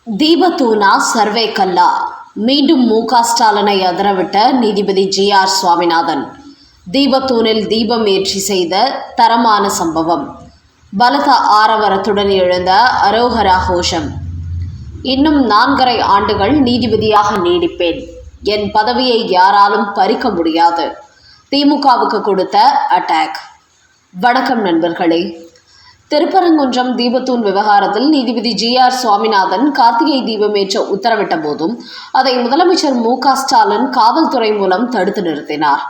தீபத்தூனா survey கல்லா மீண்டும் ஸ்டாலினை அதிரவிட்ட நீதிபதி ஜி.ஆர். சுவாமிநாதன். தீபத்தூணில் தீபம் ஏற்றி செய்த தரமான சம்பவம். பலத்த ஆரவாரத்துடன் எழுந்த அரோகரா கோஷம். இன்னும் 4.5 ஆண்டுகள் நீதிபதியாக நீடிப்பேன். என் பதவியை யாராலும் பறிக்க முடியாது. திமுகவுக்கு கொடுத்த அட்டாக். வணக்கம் நண்பர்களே. திருப்பரங்குன்றம் தீபத்தூண் விவகாரத்தில் நீதிபதி ஜி.ஆர். சுவாமிநாதன் கார்த்திகை தீபம் ஏற்ற உத்தரவிட்ட போதும் அதை முதலமைச்சர் ஸ்டாலின் காவல்துறை மூலம் தடுத்து நிறுத்தினார்.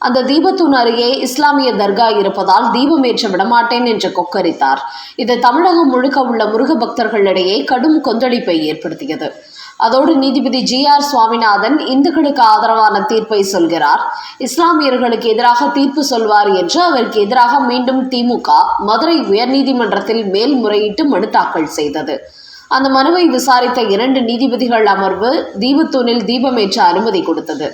அந்த தீபத்தூண் அருகே இஸ்லாமிய தர்கா இருப்பதால் தீபம் ஏற்ற விடமாட்டேன் என்று கொக்கரித்தார். இது தமிழகம் முழுக்க உள்ள முருக பக்தர்களிடையே கடும் கொந்தளிப்பை ஏற்படுத்தியது. அதோடு நீதிபதி ஜி.ஆர். சுவாமிநாதன் இந்துக்களுக்கு ஆதரவான தீர்ப்பை சொல்கிறார், இஸ்லாமியர்களுக்கு எதிராக தீர்ப்பு சொல்வார் என்று அவருக்கு எதிராக மீண்டும் திமுக மதுரை உயர்நீதிமன்றத்தில் மேல்முறையீட்டு மனு தாக்கல் செய்தது. அந்த மனுவை விசாரித்த 2 நீதிபதிகள் அமர்வு தீபத்தூணில் தீபமேற்ற அனுமதி கொடுத்தது.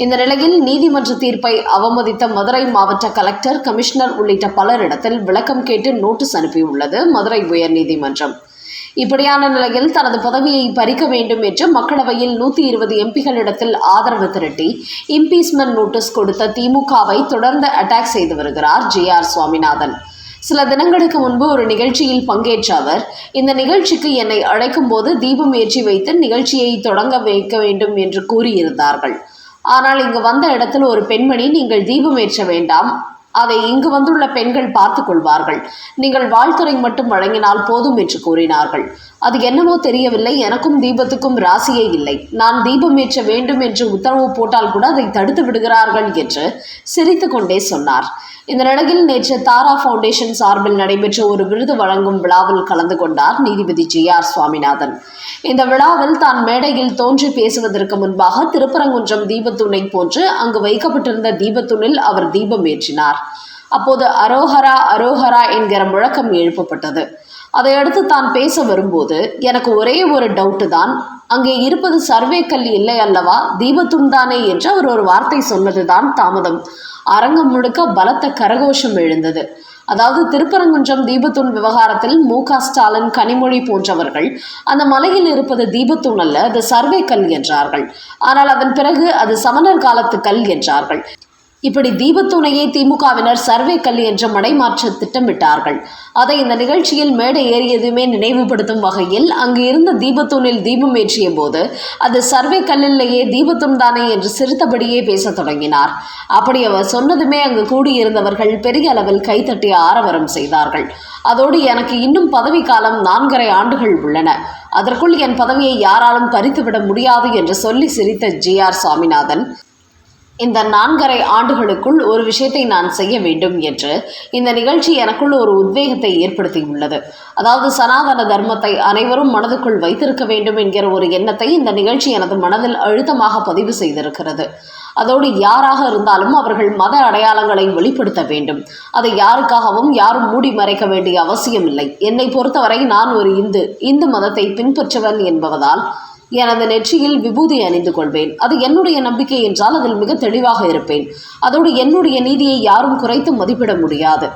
இந்த நிலையில் நீதிமன்ற தீர்ப்பை அவமதித்த மதுரை மாவட்ட கலெக்டர், கமிஷனர் உள்ளிட்ட பலரிடத்தில் விளக்கம் கேட்டு நோட்டீஸ் அனுப்பியுள்ளது மதுரை உயர்நீதிமன்றம். இப்படியான நிலையில் தனது பதவியை பறிக்க வேண்டும் என்று மக்களவையில் 120 எம்பிகளிடத்தில் ஆதரவு திரட்டி இம்பீச்மென்ட் நோட்டீஸ் கொடுத்த திமுகவை தொடர்ந்து அட்டாக் செய்து வருகிறார் ஜி.ஆர். சுவாமிநாதன். சில தினங்களுக்கு முன்பு ஒரு நிகழ்ச்சியில் பங்கேற்ற அவர், இந்த நிகழ்ச்சிக்கு என்னை அழைக்கும் போது தீபம் ஏற்றி வைத்து நிகழ்ச்சியை தொடங்க வைக்க வேண்டும் என்று கூறியிருந்தார்கள். ஆனால் இங்கு வந்த இடத்தில் ஒரு பெண்மணி, நீங்கள் தீபம் ஏற்ற வேண்டாம், அதை இங்கு வந்துள்ள பெண்கள் பார்த்துக் கொள்வார்கள், நீங்கள் வாழ்த்துறை மட்டும் வழங்கினால் போதும் என்று கூறினார்கள். அது என்னவோ தெரியவில்லை, எனக்கும் தீபத்துக்கும் ராசியே இல்லை. நான் தீபம் ஏற்ற வேண்டும் என்று உத்தரவு போட்டால் கூட அதை தடுத்து விடுகிறார்கள் என்று சிரித்து கொண்டே சொன்னார். இந்த நிலையில் நேற்று தாரா ஃபவுண்டேஷன் சார்பில் நடைபெற்ற ஒரு விருது வழங்கும் விழாவில் கலந்து கொண்டார் நீதிபதி ஜி.ஆர். சுவாமிநாதன். இந்த விழாவில் தான் மேடையில் தோன்றி பேசுவதற்கு முன்பாக திருப்பரங்குன்றம் தீபத்தூணை போன்று அங்கு வைக்கப்பட்டிருந்த தீபத்தூணில் அவர் தீபம் ஏற்றினார். அப்போது அரோஹரா அரோஹரா என்கிற முழக்கம் எழுப்பப்பட்டது. அதையடுத்து தான் பேச வரும்போது, எனக்கு ஒரே ஒரு டவுட்டு தான், அங்கே இருப்பது சர்வே கல் இல்லை அல்லவா, தீபத்தூண் தானே என்று அவர் ஒரு வார்த்தை சொன்னதுதான் தாமதம். அரங்கம் முழுக்க பலத்த கரகோஷம் எழுந்தது. அதாவது திருப்பரங்குன்றம் தீபத்தூண் விவகாரத்தில் ஸ்டாலின், கனிமொழி போன்றவர்கள் அந்த மலையில் இருப்பது தீபத்தூண் அல்ல, அது சர்வே கல் என்றார்கள். ஆனால் அதன் பிறகு அது சமணர் காலத்து கல் என்றார்கள். இப்படி தீபத்தூணையே திமுகவினர் சர்வே கல் என்று மடைமாற்ற திட்டமிட்டார்கள். அதை இந்த நிகழ்ச்சியில் மேடை ஏறியதுமே நினைவுபடுத்தும் வகையில் அங்கு இருந்த தீபத்தூணில் தீபம் ஏற்றிய போது, அது சர்வே கல்லிலேயே தீபத்தூண் தானே என்று சிரித்தபடியே பேசத் தொடங்கினார். அப்படி அவர் சொன்னதுமே அங்கு கூடியிருந்தவர்கள் பெரிய அளவில் கைத்தட்டி ஆரவாரம் செய்தார்கள். அதோடு எனக்கு இன்னும் பதவி காலம் 4.5 ஆண்டுகள் உள்ளன, அதற்குள் என் பதவியை யாராலும் பறித்துவிட முடியாது என்று சொல்லி சிரித்த ஜி.ஆர். சுவாமிநாதன், இந்த 4.5 ஆண்டுகளுக்குள் ஒரு விஷயத்தை நான் செய்ய வேண்டும் என்று இந்த நிகழ்ச்சி எனக்குள் ஒரு உத்வேகத்தை ஏற்படுத்தியுள்ளது. அதாவது சனாதன தர்மத்தை அனைவரும் மனதுக்குள் வைத்திருக்க வேண்டும் என்கிற ஒரு எண்ணத்தை இந்த நிகழ்ச்சி எனது மனதில் அழுத்தமாக பதிவு செய்திருக்கிறது. அதோடு யாராக இருந்தாலும் அவர்கள் மத அடையாளங்களை வெளிப்படுத்த வேண்டும். அதை யாருக்காகவும் யாரும் மூடி மறைக்க வேண்டிய அவசியம் இல்லை. என்னை பொறுத்தவரை நான் ஒரு இந்து மதத்தை பின்பற்றுவன் என்பதால் எனது நெற்றியில் விபூதி அணிந்து கொள்வேன். அது என்னுடைய நம்பிக்கை என்றால் அதில் மிக தெளிவாக இருப்பேன். அதோடு என்னுடைய நீதியை யாரும் குறைத்து மதிப்பிட முடியாது,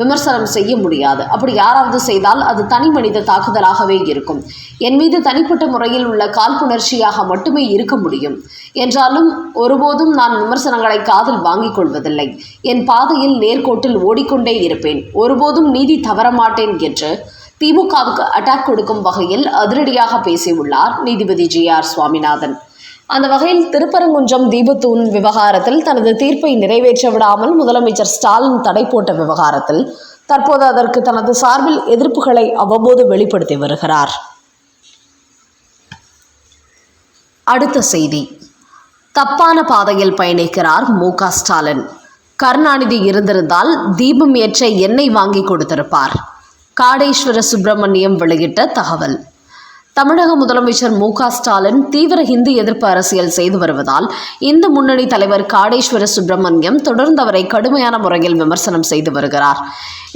விமர்சனம் செய்ய முடியாது. அப்படி யாராவது செய்தால் அது தனி மனித தாக்குதலாகவே இருக்கும். என் மீது தனிப்பட்ட முறையில் உள்ள காழ்ப்புணர்ச்சியாக மட்டுமே இருக்க முடியும். என்றாலும் ஒருபோதும் நான் விமர்சனங்களை காதில் வாங்கிக் கொள்வதில்லை. என் பாதையில் நேர்கோட்டில் ஓடிக்கொண்டே இருப்பேன். ஒருபோதும் நீதி தவறமாட்டேன் என்று திமுகவுக்கு அட்டாக் கொடுக்கும் வகையில் அதிரடியாக பேசியுள்ளார் நீதிபதி ஜி.ஆர். சுவாமிநாதன். அந்த வகையில் திருப்பரங்குன்றம் தீபத்தூண் விவகாரத்தில் தனது தீர்ப்பை நிறைவேற்ற விடாமல் முதலமைச்சர் ஸ்டாலின் தடை போட்ட விவகாரத்தில் தற்போது அதற்கு தனது சார்பில் எதிர்ப்புகளை அவ்வப்போது வெளிப்படுத்தி வருகிறார். அடுத்த செய்தி. தப்பான பாதையில் பயணிக்கிறார் ஸ்டாலின். கருணாநிதி இருந்திருந்தால் தீபம் ஏற்ற எண்ணெய் வாங்கி கொடுத்திருப்பார். காடேஸ்வர சுப்பிரமணியம் வெளியிட்ட தகவல். தமிழக முதலமைச்சர் ஸ்டாலின் தீவிர இந்து எதிர்ப்பு அரசியல் செய்து வருவதால் இந்து முன்னணி தலைவர் காடேஸ்வர சுப்பிரமணியம் தொடர்ந்து அவரை கடுமையான முறையில் விமர்சனம் செய்து வருகிறார்.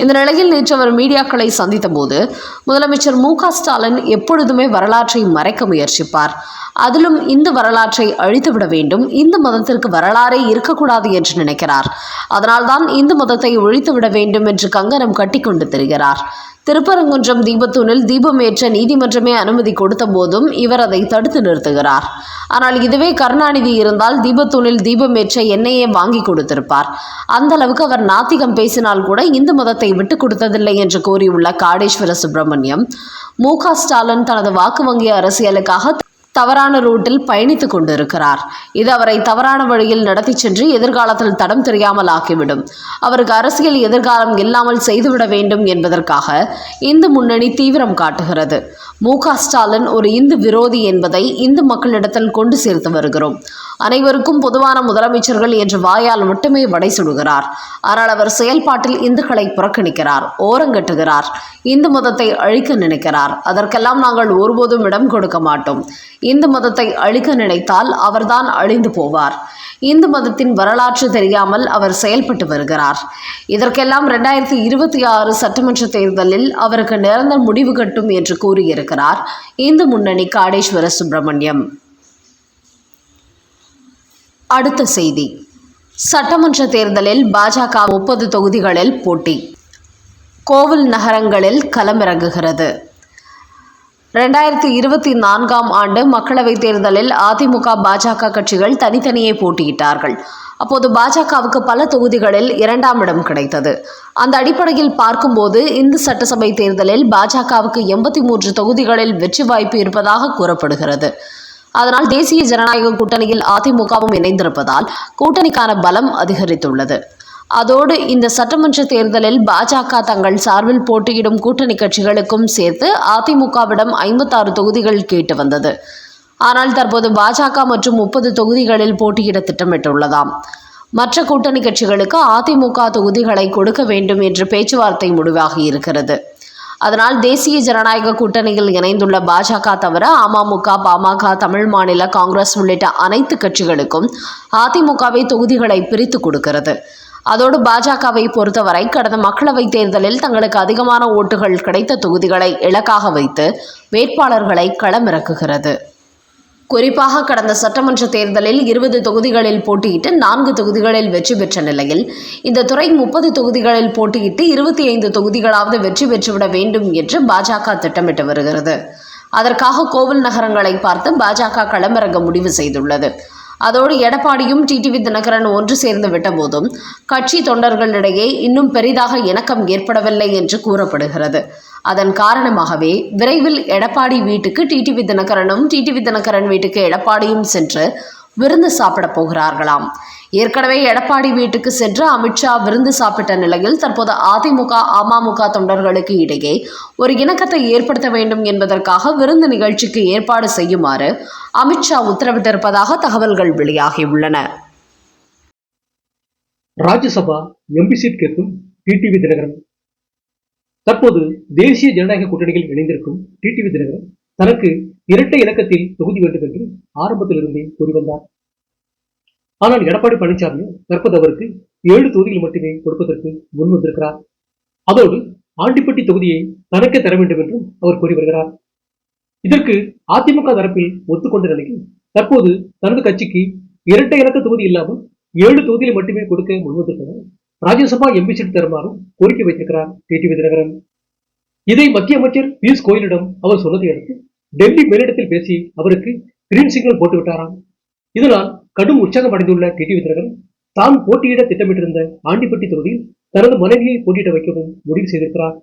இந்த நிலையில் நேற்று அவர் மீடியாக்களை சந்தித்த போது முதலமைச்சர் ஸ்டாலின் எப்பொழுதுமே வரலாற்றை மறைக்க முயற்சிப்பார். அதிலும் இந்து வரலாற்றை அழித்துவிட வேண்டும், இந்து மதத்திற்கு வரலாறே இருக்கக்கூடாது என்று நினைக்கிறார். அதனால்தான் இந்து மதத்தை ஒழித்துவிட வேண்டும் என்று கங்கணம் கட்டிக்கொண்டு திரிகிறார். திருப்பரங்குன்றம் தீபத்தூணில் தீபம் ஏற்ற நீதிமன்றமே அனுமதி கொடுத்த போதும் இவர் அதை தடுத்து நிறுத்துகிறார். ஆனால் இதுவே கருணாநிதி இருந்தால் தீபத்தூணில் தீபம் ஏற்ற எண்ணெயை வாங்கி கொடுத்திருப்பார். அந்த அளவுக்கு அவர் நாத்திகம் பேசினால் கூட இந்து மதத்தை விட்டுக் கொடுத்ததில்லை என்று கூறியுள்ள காடேஸ்வர சுப்பிரமணியம், மு.க. ஸ்டாலின் தனது வாக்கு வங்கி அரசியலுக்காக தவறான ரூட்டில் பயணித்துக் கொண்டிருக்கிறார். இது அவரை தவறான வழியில் நடத்தி சென்று எதிர்காலத்தில் தடம் தெரியாமல் ஆக்கிவிடும். அவருக்கு அரசியல் எதிர்காலம் இல்லாமல் செய்துவிட வேண்டும் என்பதற்காக இந்து முன்னணி தீவிரம் காட்டுகிறது. மு.க. ஸ்டாலின் ஒரு இந்து விரோதி என்பதை இந்து மக்களிடத்தில் கொண்டு சேர்த்து வருகிறோம். அனைவருக்கும் பொதுவான முதலமைச்சர்கள் என்று வாயால் மட்டுமே வடை சுடுகிறார். ஆனால் அவர் செயல்பாட்டில் இந்துக்களை புறக்கணிக்கிறார், ஓரங்கட்டுகிறார், இந்து மதத்தை அழிக்க நினைக்கிறார். அதற்கெல்லாம் நாங்கள் ஒருபோதும் இடம் கொடுக்க மாட்டோம். இந்து மதத்தை அழிக்க நினைத்தால் அவர்தான் அழிந்து போவார். இந்து மதத்தின் வரலாற்று தெரியாமல் அவர் செயல்பட்டு வருகிறார். இதற்கெல்லாம் 2026 சட்டமன்ற தேர்தலில் அவருக்கு நிரந்தர முடிவு கட்டும் என்று கூறியிருக்கிறார் இந்து முன்னணி காடேஸ்வர சுப்பிரமணியம். அடுத்த செய்தி. சட்டமன்ற தேர்தலில் பாஜக 30 தொகுதிகளில் போட்டி. கோவில் நகரங்களில் களமிறங்குகிறது. 2024ஆம் ஆண்டு மக்களவைத் தேர்தலில் அதிமுக, பாஜக கட்சிகள் தனித்தனியே போட்டியிட்டார்கள். அப்போது பாஜகவுக்கு பல தொகுதிகளில் 2ஆம் இடம் கிடைத்தது. அந்த அடிப்படையில் பார்க்கும்போது இந்த சட்டசபை தேர்தலில் பாஜகவுக்கு 83 தொகுதிகளில் வெற்றி வாய்ப்பு இருப்பதாக கூறப்படுகிறது. அதனால் தேசிய ஜனநாயக கூட்டணியில் அதிமுகவும் இணைந்திருப்பதால் கூட்டணிக்கான பலம் அதிகரித்துள்ளது. அதோடு இந்த சட்டமன்ற தேர்தலில் பாஜக தங்கள் சார்பில் போட்டியிடும் கூட்டணி கட்சிகளுக்கும் சேர்த்து அதிமுகவிடம் 56 தொகுதிகள் கேட்டு வந்தது. ஆனால் தற்போது பாஜக மற்றும் 30 தொகுதிகளில் போட்டியிட திட்டமிட்டுள்ளதாம். மற்ற கூட்டணி கட்சிகளுக்கு அதிமுக தொகுதிகளை கொடுக்க வேண்டும் என்று பேச்சுவார்த்தை முடிவாகி இருக்கிறது. அதனால் தேசிய ஜனநாயக கூட்டணியில் இணைந்துள்ள பாஜக தவிர அமமுக, பாமக, தமிழ் மாநில காங்கிரஸ் உள்ளிட்ட அனைத்து கட்சிகளுக்கும் அதிமுகவை தொகுதிகளை பிரித்து கொடுக்கிறது. அதோடு பாஜகவை பொறுத்தவரை கடந்த மக்களவைத் தேர்தலில் தங்களுக்கு அதிகமான ஓட்டுகள் கிடைத்த தொகுதிகளை இலக்காக வைத்து வேட்பாளர்களை களமிறக்குகிறது. குறிப்பாக கடந்த சட்டமன்ற தேர்தலில் 20 தொகுதிகளில் போட்டியிட்டு 4 தொகுதிகளில் வெற்றி பெற்ற நிலையில் இந்த துறை 30 தொகுதிகளில் போட்டியிட்டு 25 தொகுதிகளாவது வெற்றி பெற்றுவிட வேண்டும் என்று பாஜக திட்டமிட்டு வருகிறது. அதற்காக கோவில் நகரங்களை பார்த்து பாஜக களமிறங்க முடிவு செய்துள்ளது. அதோடு எடப்பாடியும் டிடிவி தினகரன் ஒன்று சேர்ந்து விட்ட போதும் கட்சி தொண்டர்களிடையே இன்னும் பெரிதாக இணக்கம் ஏற்படவில்லை என்று கூறப்படுகிறது. அதன் காரணமாகவே விரைவில் எடப்பாடி வீட்டுக்கு டிடிவி தினகரனும், டிடிவி தினகரன் வீட்டுக்கு எடப்பாடியும் சென்று விருந்து சாப்பிட போகிறார்களாம். ஏற்கனவே எடப்பாடி வீட்டுக்கு சென்று அமித்ஷா விருந்து சாப்பிட்ட நிலையில் தற்போது அதிமுக, அமமுக தொண்டர்களுக்கு இடையே ஒரு இணக்கத்தை ஏற்படுத்த வேண்டும் என்பதற்காக விருந்து நிகழ்ச்சிக்கு ஏற்பாடு செய்யுமாறு அமித்ஷா உத்தரவிட்டிருப்பதாக தகவல்கள் வெளியாகியுள்ளன. ராஜ்யசபா எம்பி சீட் கேட்கும் டிடிவி தினகரன். தற்போது தேசிய ஜனநாயக கூட்டணியில் இணைந்திருக்கும் டிடிவி தினகரன் தனக்கு இரட்டை இலக்கத்தில் தொகுதி வேண்டும் என்று ஆரம்பத்திலிருந்தே கூறி வந்தார். ஆனால் எடப்பாடி பழனிசாமி தற்போது அவருக்கு 7 தொகுதிகள் மட்டுமே கொடுப்பதற்கு முன் வந்திருக்கிறார். அதோடு ஆண்டிப்பட்டி தொகுதியை தனக்கே தர வேண்டும் என்றும் அவர் கூறி வருகிறார். இதற்கு அதிமுக தரப்பில் ஒத்துக்கொண்ட நிலையில் தற்போது தனது கட்சிக்கு இரட்டை இலக்க தொகுதி இல்லாமல் 7 தொகுதிகளை மட்டுமே கொடுக்க முன்வந்திருக்கிறார். ராஜ்யசபா எம்பி சீட் தருமாறும் கோரிக்கை வைத்திருக்கிறார் டிடிவி தினகரன். இதை மத்திய அமைச்சர் பியூஷ் கோயலிடம் அவர் சொன்னதை அடுத்து டெல்லி மேலிடத்தில் பேசி அவருக்கு கிரீன் சிக்னல் போட்டுவிட்டாராம். இதனால் கடும் உற்சாகம் அடைந்துள்ள டிடிவி தினகரன் தான் போட்டியிட திட்டமிட்டிருந்த ஆண்டிப்பட்டி தொகுதியில் தனது மனைவியை போட்டியிட வைக்கவும் முடிவு செய்திருக்கிறார்.